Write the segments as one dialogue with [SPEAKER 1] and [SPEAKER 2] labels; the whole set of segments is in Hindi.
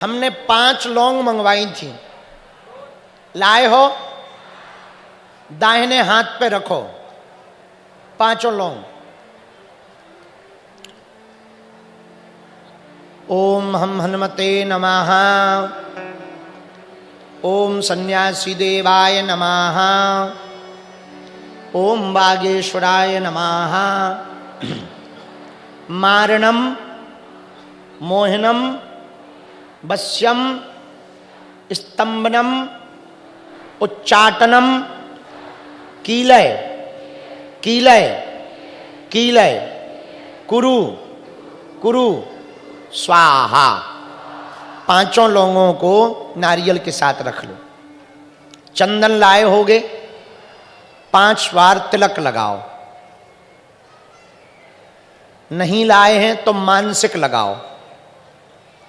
[SPEAKER 1] हमने 5 लौंग मंगवाई थी, लाए हो? दाहिने हाथ पे रखो 5 लौंग। ओम हम हनुमते नमः। ओम सन्यासी देवाय नमः। ओम वागेश्वराय नमः। मारणम मोहनम वश्यम स्तंभनम उच्चाटनम कीलय कीलय कीलय कुरु कुरु स्वाहा। 5 लौंगों को नारियल के साथ रख लो। चंदन लाए होगे, 5 बार तिलक लगाओ। नहीं लाए हैं तो मानसिक लगाओ,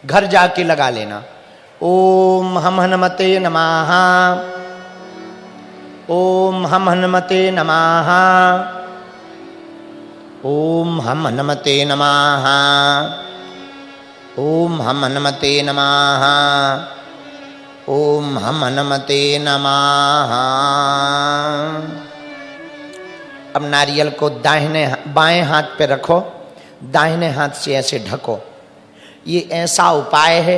[SPEAKER 1] घर जाके लगा लेना। ओम हम हनुमते नमः। ओम हम हनुमते नमः। ओम हम हनुमते नमः। ओम हम हनुमते नमः। ओम हम हनुमते नमः। अब नारियल को दाहिने बाएं हाथ पे रखो, दाहिने हाथ से ऐसे ढको। ये ऐसा उपाय है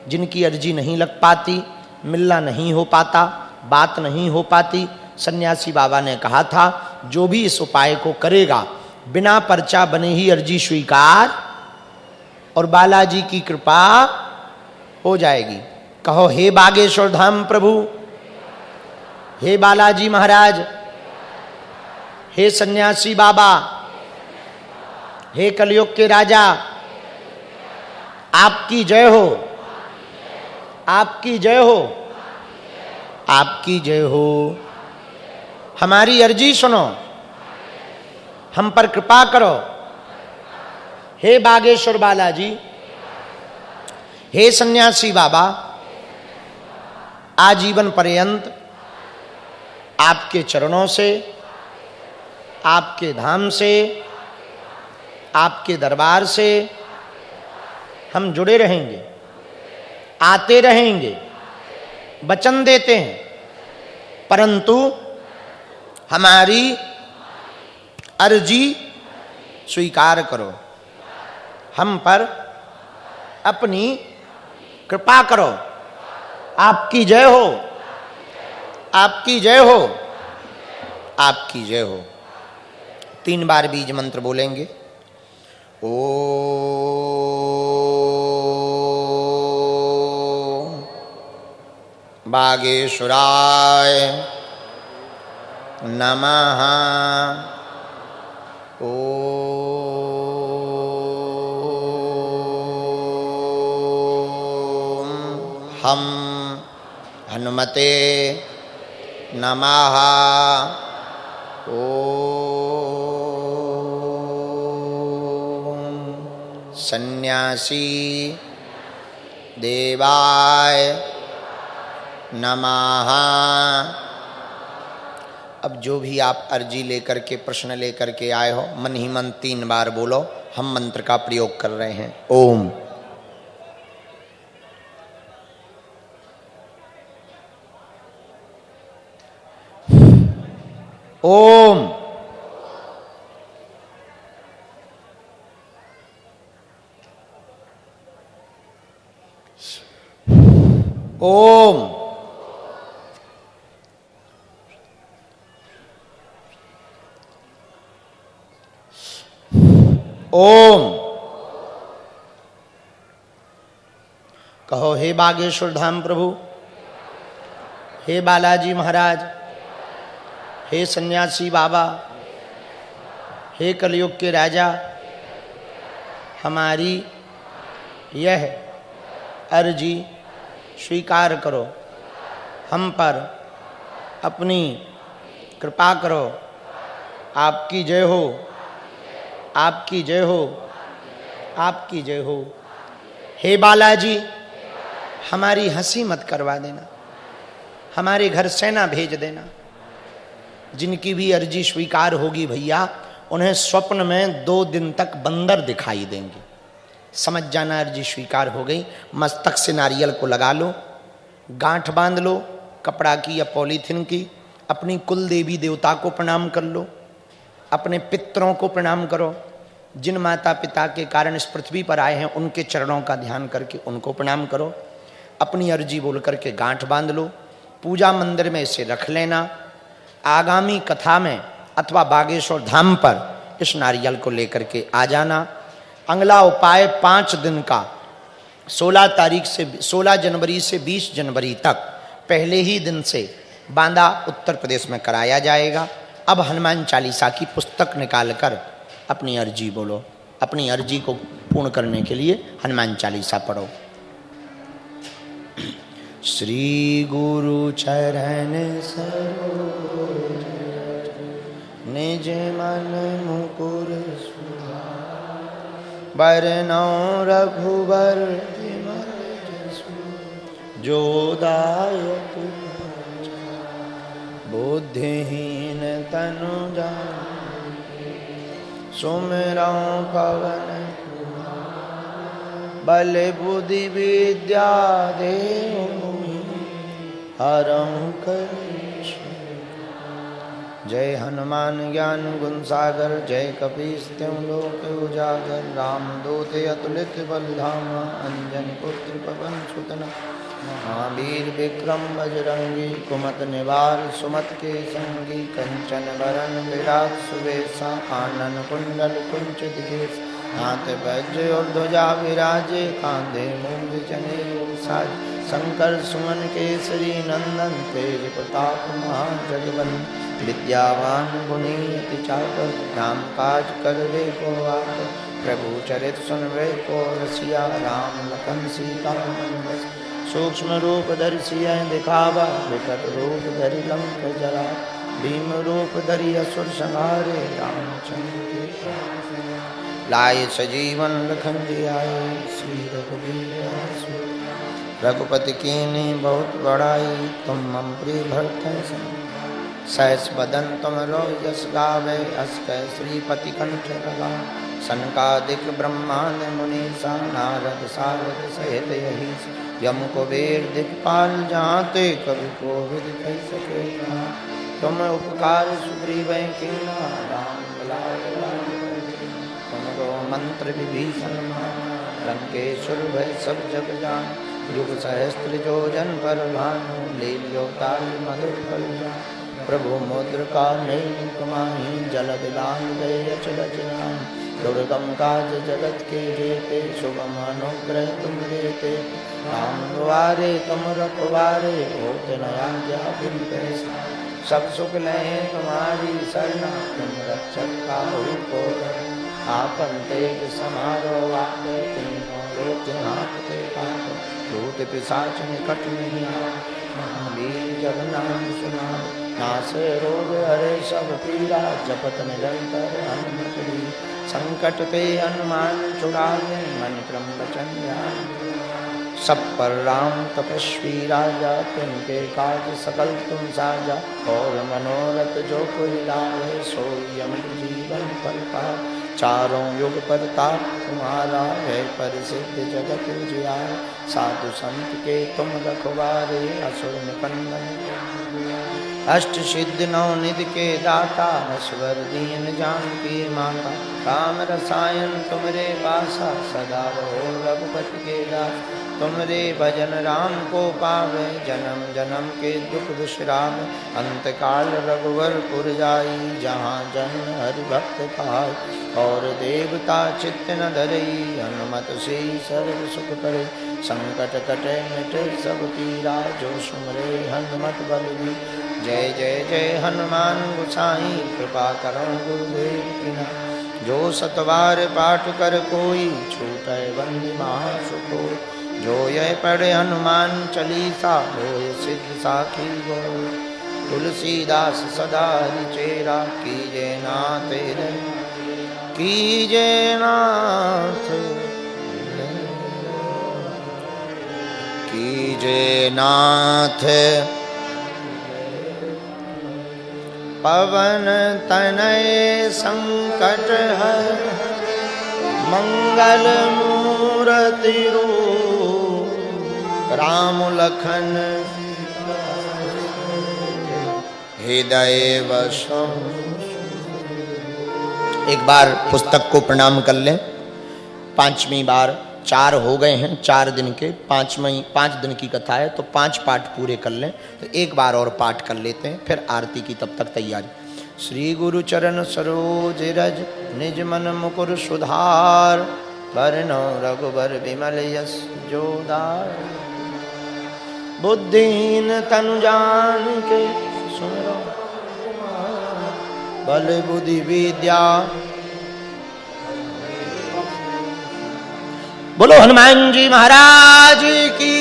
[SPEAKER 1] जिनकी अर्जी नहीं लग पाती, मिलना नहीं हो पाता, बात नहीं हो पाती। सन्यासी बाबा ने कहा था जो भी इस उपाय को करेगा बिना पर्चा बने ही अर्जी स्वीकार और बालाजी की कृपा हो जाएगी। कहो हे बागेश्वर धाम प्रभु, हे बालाजी महाराज, हे सन्यासी बाबा, हे कलयुग के राजा, आपकी जय हो, आपकी जय हो, आपकी जय हो। हमारी अर्जी सुनो, हम पर कृपा करो। हे बागेश्वर बालाजी, हे सन्यासी बाबा, आजीवन पर्यंत आपके चरणों से, आपके धाम से, आपके दरबार से हम जुड़े रहेंगे, आते रहेंगे, वचन देते हैं। परंतु हमारी अर्जी स्वीकार करो, हम पर अपनी कृपा करो। आपकी जय हो, आपकी जय हो, आपकी जय हो। 3 बार बीज मंत्र बोलेंगे। ओ बागेश्वराय नमः। ओम हम हनुमते नमः। ओम सन्यासी देवाय नमः। अब जो भी आप अर्जी लेकर के, प्रश्न लेकर के आए हो, मन ही मन 3 बार बोलो। हम मंत्र का प्रयोग कर रहे हैं। ओम ओम ओम ओम। कहो हे बागेश्वर धाम प्रभु, हे बालाजी महाराज, हे सन्यासी बाबा, हे कलयुग के राजा, हमारी यह अर्जी स्वीकार करो, हम पर अपनी कृपा करो। आपकी जय हो, आपकी जय हो, आपकी जय हो। हे बालाजी, हमारी हंसी मत करवा देना, हमारे घर सेना भेज देना। जिनकी भी अर्जी स्वीकार होगी भैया, उन्हें स्वप्न में 2 दिन तक बंदर दिखाई देंगे। समझ जाना अर्जी स्वीकार हो गई। मस्तक से नारियल को लगा लो, गांठ बांध लो कपड़ा की या पॉलीथिन की, अपनी कुल देवी देवता को प्रणाम कर लो, अपने पितरों को प्रणाम करो, जिन माता पिता के कारण इस पृथ्वी पर आए हैं उनके चरणों का ध्यान करके उनको प्रणाम करो, अपनी अर्जी बोल करके गांठ बांध लो, पूजा मंदिर में इसे रख लेना। आगामी कथा में अथवा बागेश्वर धाम पर इस नारियल को लेकर के आ जाना। अगला उपाय 5 दिन का 16 जनवरी से 20 जनवरी तक पहले ही दिन से बांदा उत्तर प्रदेश में कराया जाएगा। अब हनुमान चालीसा की पुस्तक निकालकर अपनी अर्जी बोलो, अपनी अर्जी को पूर्ण करने के लिए हनुमान चालीसा पढ़ो। श्री गुरु चरण सरोज निज मन मुकुर बरनौ रघुबर जो दायक बुद्धिहीन तनु जान सुमिरौ पवन बल बुद्धि विद्या देहु हरहु कलेश। जय हनुमान ज्ञान गुण सागर जय कपीस त्यों लोक उजागर रामदूत अतुलित बलधामा अंजन पुत्र पवन सुत महावीर विक्रम बजरंगी कुमत निवार सुमत के संगी कंचन वरण विराट सुवेशा कानन कुंडल कुंचित केश हाथ वज्र और ध्वजा विराजे कांधे मूंग जनेऊ साज शंकर सुमन केसरी नंदन तेज प्रताप महाजगवंदन विद्यावान गुणी अति चातुर राम काज करवे को आतुर प्रभु चरित सुनवे को रसिया राम लखन सीता मन सूक्ष्म रूप दर्शी दिखावा विकट रूप धरि लंक जरा भीम रूप धरि असुर संहारे रामचंद्र के लाए सजीवन लखन जी आए श्री रघुवीर रघुपति कीन्ही बहुत बड़ाई तुम मम प्रिय भरत सहस बदन तुम रो यश गावे अस कह श्रीपति कंठ लगा सनकादिक ब्रह्मांड मुनीसा नारद सारद सहित यही यम कुबेर दिक्पाल जाते कवि कोविद कह सके तुम उपकार सुग्रीव किन्ना राम तुमरो मंत्र विभीषण लंकेश्वर भय सब जग जान युग सहस्त्र जो जन पर भानु लील्यो ताल मधुर फल प्रभु मुद्रिका नहीं कमाही जलद लाल गए अचल जनान दुर्गम काज जगत के जेते शुभम अनुग्रह तुम देते राम द्वारे तुम रखवारे होते नया क्या बिन पैसा सब सुख लहे तुम्हारी सरना तुम रक्षक का को आपन तेज समारो आते तीनों लोक हाथते पाप भूत पिशाच निकट नहीं महावीर जब नाम सुना नासे रोग हरे सब पीरा जपत निरंतर हनुमत संकट ते हनुमान छुड़ावे मन क्रम वचन ध्यान सब पर राम तपस्वी राजा तिनके काज सकल तुम साजा और मनोरथ जो कोई लावे सोई अमित जीवन फल पाए चारों युग परताप तुम्हारा है परिसिद्ध जगत उजियार साधु संत के तुम रखवारे असुर निकंदन अष्ट सिद्ध नौ निधि के दाता नश्वर दीन जानकी माता राम रसायन तुमरे पासा सदा रहो रघुपति के दास तुमरे भजन राम को पावे जन्म जन्म के दुख विश्राम अंत काल रघुवर पुर जाई जहाँ जन हरि भक्त पाए और देवता चित्त न धरई हनुमत से सर्व सुख करे संकट कटे मिटे सब पीरा जो सुमरे हनुमत बलवी जय जय जय हनुमान गोसाई कृपा करो गुरुदेव की ना जो सतवार पाठ कर कोई छूटे बंदी महासुखो जो यह पढ़े हनुमान चालीसा होय सिद्ध साखी गो तुलसीदास सदा हरिचेरा कीजे नाथ कीजे नाथ कीजे नाथ पवन तनय संकट हर मंगल मूल मूर्ति रूप राम लखन हृदय वसम। एक बार पुस्तक को प्रणाम कर लें। पांचवी बार, 4 हो गए हैं 4 दिन के, 5 दिन की कथा है तो 5 पाठ पूरे कर लें। तो एक बार और पाठ कर लेते हैं, फिर आरती की तब तक तैयारी। श्री गुरु चरण सरोज रज निज मन मुकुर सुधार, वरनो रघुबर विमल यश जोदार। बुद्धिहीन तनु जान के सुनो, बल बुद्धि विद्या। बोलो हनुमान जी महाराज की।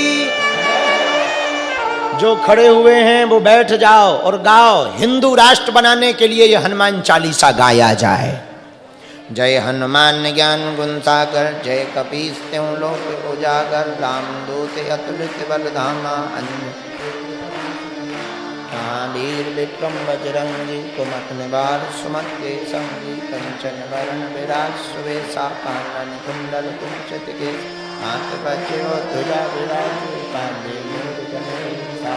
[SPEAKER 1] जो खड़े हुए हैं वो बैठ जाओ और गाओ। हिंदू राष्ट्र बनाने के लिए ये हनुमान चालीसा गाया जाए। जय हनुमान ज्ञान गुण सागर, जय कपीस त्यों लोक उजागर। रामदूत अतुलित बल धामा, वीर विक्रम बजरंगी। कुमत निवार सुमत के संगी, कंचन वरण विराज सुवेशा। कानन कुंडल कुंचित के, हाथ बज्रो ध्वजा विराज। पांडे मूल जनेसा,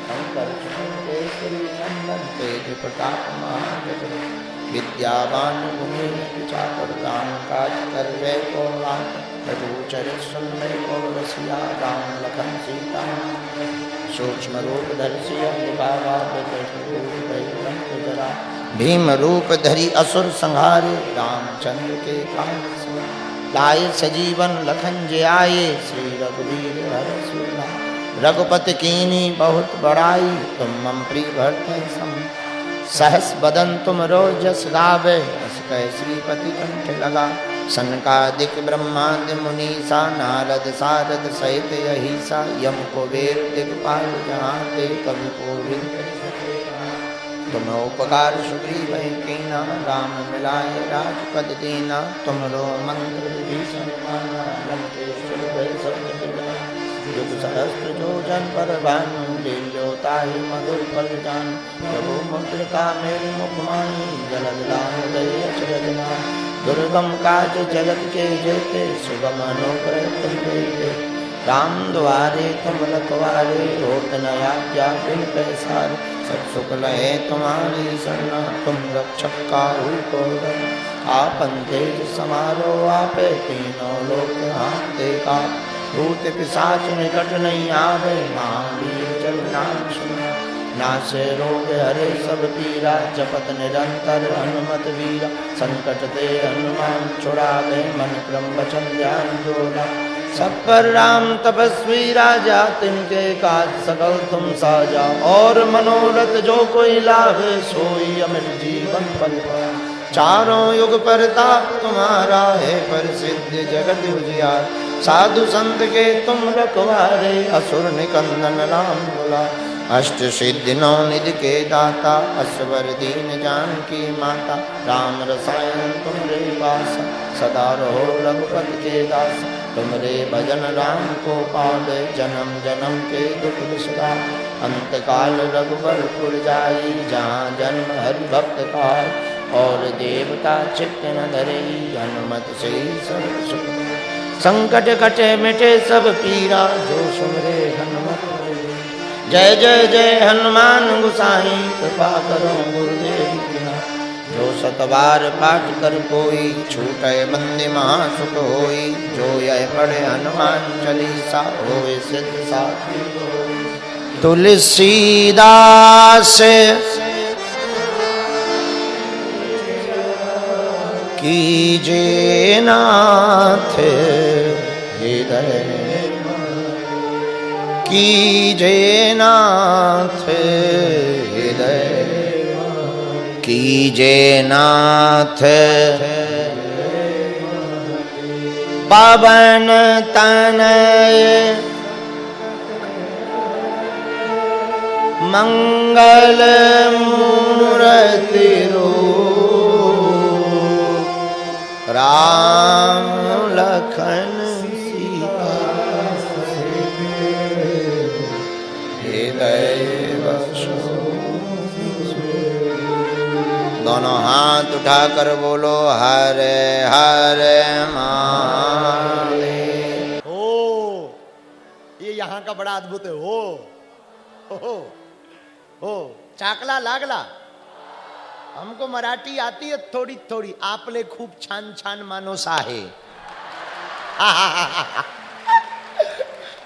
[SPEAKER 1] शंकर सुमन केसरी नंदन। तेज प्रताप महाजन, विद्यावान गुणी चातुर। राम काज करवे को लाभ, रघुचरित सुनने को रसिया। राम लखन सीता सूक्ष्म रूप धरि जरा। भीम रूप धरि असुर संहारे, रामचंद्र के काज लाए सजीवन लखन जे आए। श्री रघुवीर हर सुना, रघुपति कीनी बहुत बड़ाई। तुम मम प्रिय भरते सम, सहस बदन तुम रोजस गावे। अस कह श्रीपति कंठ लगा, सनकादिक ब्रह्मादि मुनीसा। नारद सारद सहित अहिसा, यम कुबेर दिक्पाल जहाँ ते। कवि कोविद तुम उपकार सुग्रीव कीना, राम मिलाए राजपद दीना। तुमरो मंत्र विभीषण माना, लंकेश्वर भय सब जग। युग सहस्त्र जो जन पर भानु, लील्यो ताहि मधुर फल जान। प्रभु मुद्रिका मेरी मुख माही, जलद लांग गए अचरज नाम। दुर्गम काज जगत के जेते, सुगम अनुग्रह तुम देते। राम द्वारे तुम रखवारे, होत न आज्ञा बिन पैसार। सब सुख लहे तुम्हारी शरणा, तुम रक्षक काहू को डर। आपन तेज समारो आपे, तीनों लोक हाथे का। भूत पिशाच निकट नहीं आवे, महावीर जब नाम सुना। नासे रोग हरे सब पीरा, जपत निरंतर हनुमत वीरा। संकट ते हनुमान छुड़ावे, मन क्रम वचन ध्यान जोड़ा। सब पर राम तपस्वी राजा, तिनके काज सकल तुम साजा। और मनोरथ जो कोई लावे, सोई अमित जीवन फल पाए। चारों युग परताप तुम्हारा है, प्रसिद्ध जगत उजियार। साधु संत के तुम रखवारे, असुर निकंदन राम दुला। अष्ट सिद्धि नौ निधि के दाता, असवर दीन जानकी माता। राम रसायन तुमरे पास, सदा रहो रघुपति के दास। तुमरे भजन राम को पावे, जन्म जन्म के दुख विसरा। अंत काल रघुबरपुर जाई, जहाँ जन्म हरि भक्त का। और देवता चित्त न धरे, हनुमत से सब सुख। संकट कटे मिटे सब पीरा, जो सुमरे हनुमत। जय जय जय हनुमान गोसाई, कृपा करो गुरुदेव की नाथ। जो सतबार पाठ कर कोई, छूटे बंदे महासुख होई। जो यह पढ़े हनुमान चालीसा, होए सिद्ध साखी। तुलसीदास कीजे नाथ हृदय, कीजे नाथ हृदय। कीजे नाथ पवन तनय, मंगल मूर्ति रूप राम लखन सीता। हृदय बसो। दोनों हाथ उठाकर बोलो हरे हरे महादेव। का बड़ा अद्भुत है। हो चाकला लागला। हमको मराठी आती है थोड़ी थोड़ी, आपले खूब छान छान मानोस आहे।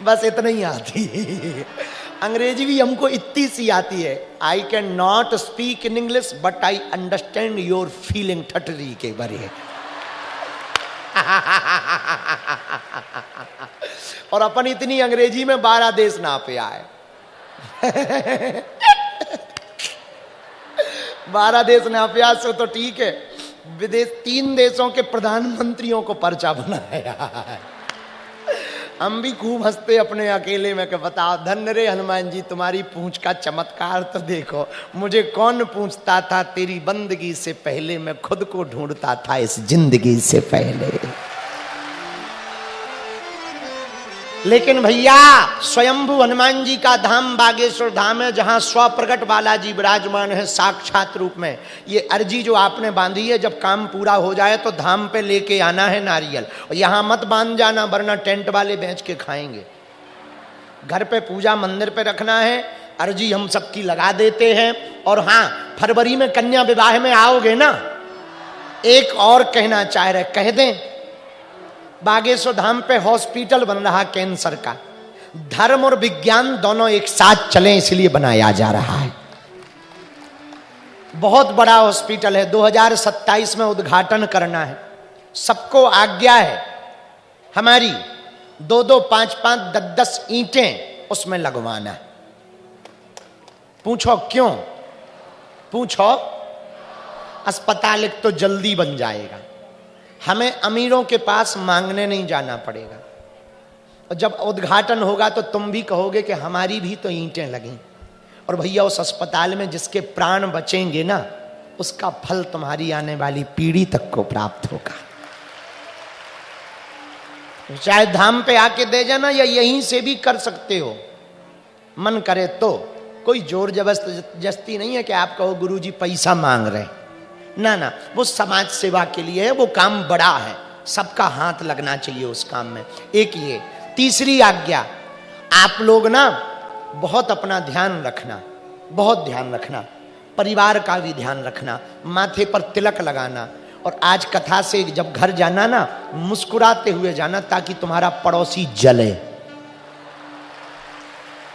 [SPEAKER 1] बस इतना ही आती है। अंग्रेजी भी हमको इतनी सी आती है। I can not speak in English but I understand your feeling ठटरी के बारे। और अपन इतनी अंग्रेजी में 12 देश ना पे आए। 12 देश ना पे आए सो तो ठीक है, विदेश 3 देशों के प्रधानमंत्रियों को पर्चा बनाया है। हम भी खूब हंसते अपने अकेले में कि बताओ धन्य रे हनुमान जी, तुम्हारी पूंछ का चमत्कार तो देखो। मुझे कौन पूछता था तेरी बंदगी से पहले, मैं खुद को ढूंढता था इस जिंदगी से पहले। लेकिन भैया स्वयंभू हनुमान जी का धाम बागेश्वर धाम है, जहां स्वप्रगट बालाजी विराजमान है साक्षात रूप में। ये अर्जी जो आपने बांधी है, जब काम पूरा हो जाए तो धाम पे लेके आना है नारियल। और यहां मत बांध जाना, वरना टेंट वाले बेच के खाएंगे। घर पे पूजा मंदिर पे रखना है। अर्जी हम सबकी लगा देते हैं। और हाँ, फरवरी में कन्या विवाह में आओगे ना, एक और कहना चाह रहे, कह दें बागेश्वर धाम पे हॉस्पिटल बन रहा कैंसर का। धर्म और विज्ञान दोनों एक साथ चलें, इसलिए बनाया जा रहा है। बहुत बड़ा हॉस्पिटल है, 2027 में उद्घाटन करना है। सबको आज्ञा है हमारी, 2-2, 5-5, 10-10 ईंटें उसमें लगवाना है। पूछो क्यों? पूछो। अस्पताल एक तो जल्दी बन जाएगा, हमें अमीरों के पास मांगने नहीं जाना पड़ेगा। और जब उद्घाटन होगा तो तुम भी कहोगे कि हमारी भी तो ईंटें लगीं। और भैया उस अस्पताल में जिसके प्राण बचेंगे ना, उसका फल तुम्हारी आने वाली पीढ़ी तक को प्राप्त होगा। चाहे धाम पे आके दे जाना या यहीं से भी कर सकते हो, मन करे तो। कोई जोर जबरदस्ती नहीं है कि आप कहो गुरुजी पैसा मांग रहे। ना ना, वो समाज सेवा के लिए है, वो काम बड़ा है, सबका हाथ लगना चाहिए उस काम में। एक ये। तीसरी आज्ञा, आप लोग ना बहुत अपना ध्यान रखना, बहुत ध्यान रखना, परिवार का भी ध्यान रखना, माथे पर तिलक लगाना। और आज कथा से जब घर जाना ना, मुस्कुराते हुए जाना, ताकि तुम्हारा पड़ोसी जले।